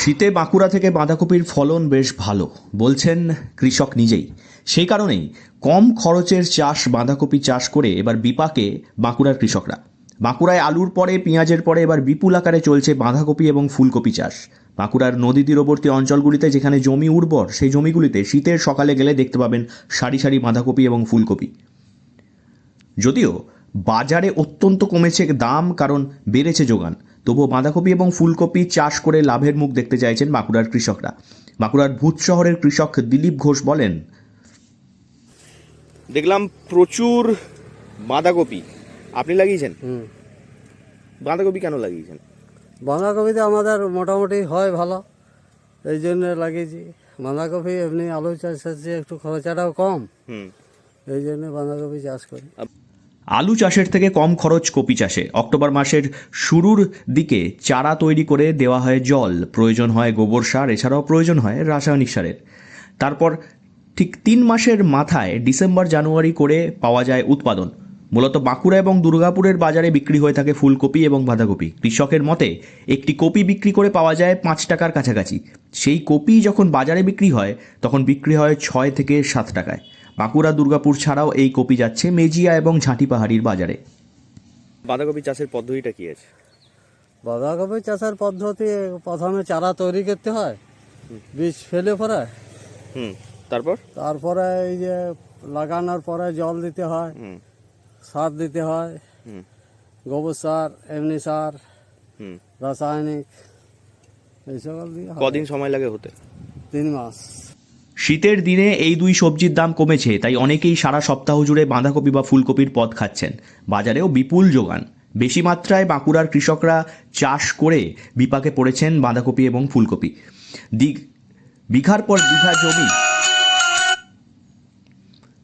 শীতে বাঁকুড়া থেকে বাঁধাকপির ফলন বেশ ভালো বলছেন কৃষক নিজেই। সেই কারণেই কম খরচের চাষ বাঁধাকপি চাষ করে এবার বিপাকে বাঁকুড়ার কৃষকরা। বাঁকুড়ায় আলুর পরে পেঁয়াজের পরে এবার বিপুল আকারে চলছে বাঁধাকপি এবং ফুলকপি চাষ। বাঁকুড়ার নদী তীরবর্তী অঞ্চলগুলিতে যেখানে জমি উর্বর, সেই জমিগুলিতে শীতের সকালে গেলে দেখতে পাবেন সারি সারি বাঁধাকপি এবং ফুলকপি। যদিও বাজারে অত্যন্ত কমেছে দাম, কারণ বেড়েছে যোগান, তবুও বাঁধাকপি এবং ফুলকপি চাষ করে লাভের মুখ দেখতে চাইছেন বাঁকুড়ার কৃষকরা। বাঁকুড়ার ভূত শহরের কৃষক দিলীপ ঘোষ বলেন, দেখলাম প্রচুর বাঁধাকপি আপনি লাগিয়েছেন। বাঁধাকপি কেন লাগিয়েছেন? বাঁধাকপিতে আমাদের মোটামুটি হয় ভালো, এই জন্য লাগিয়েছি। বাঁধাকপি এমনি আলু চাষের চেয়ে একটু খরচাটাও কম, এই জন্য বাঁধাকপি চাষ করি। আলু চাষের থেকে কম খরচ কপি চাষে। অক্টোবর মাসের শুরুর দিকে চারা তৈরি করে দেওয়া হয় জল, প্রয়োজন হয় গোবর সার, এছাড়াও প্রয়োজন হয় রাসায়নিক সারের। তারপর ঠিক 3 মাসের মাথায় ডিসেম্বর জানুয়ারি করে পাওয়া যায় উৎপাদন। মূলত বাঁকুড়া এবং দুর্গাপুরের বাজারে বিক্রি হয়ে থাকে ফুলকপি এবং বাঁধাকপি। কৃষকের মতে একটি কপি বিক্রি করে পাওয়া যায় 5 টাকার কাছাকাছি। সেই কপি যখন বাজারে বিক্রি হয় তখন বিক্রি হয় 6 থেকে 7 টাকায়। বাঁকুড়া দুর্গাপুর ছাড়াও এই কপি যাচ্ছে মেজিয়া এবং ঝাঁটি পাহাড়ির বাজারে। বাঁধাকপি চাষের পদ্ধতিটা কি আছে? বাঁধাকপি চাষের পদ্ধতি, প্রথমে চারা তৈরি করতে হয়, বীজ ফেলে পরে, তারপরে এই যে লাগানোর পরে জল দিতে হয়, সার দিতে হয়, গোবর সার, এমনি সার, রাসায়নিক, এই সকল দিয়ে। কদিন সময় লাগে হতে? 3 মাস। শীতের দিনে এই দুই সবজির দাম কমেছে, তাই অনেকেই সারা সপ্তাহ জুড়ে বাঁধাকপি বা ফুলকপির পদ খাচ্ছেন। বাজারেও বিপুল যোগান। বেশি মাত্রায় বাঁকুড়ার কৃষকরা চাষ করে বিপাকে পড়েছেন বাঁধাকপি এবং ফুলকপি। বিঘার পর বিঘা জমি।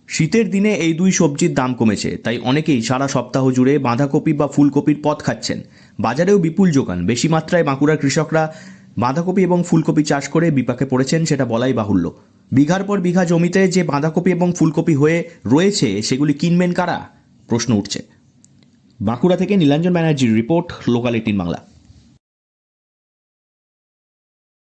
শীতের দিনে এই দুই সবজির দাম কমেছে, তাই অনেকেই সারা সপ্তাহ জুড়ে বাঁধাকপি বা ফুলকপির পদ খাচ্ছেন। বাজারেও বিপুল যোগান। বেশি মাত্রায় বাঁকুড়ার কৃষকরা বাঁধাকপি এবং ফুলকপি চাষ করে বিপাকে পড়েছেন, সেটা বলাই বাহুল্য। বিঘার পর বিঘা জমিতে যে বাঁধাকপি এবং ফুলকপি হয়ে রয়েছে, সেগুলি কিনবেন কারা? প্রশ্ন উঠছে। বাঁকুড়া থেকে নীলাঞ্জন ব্যানার্জির রিপোর্ট, লোকাল 18 বাংলা।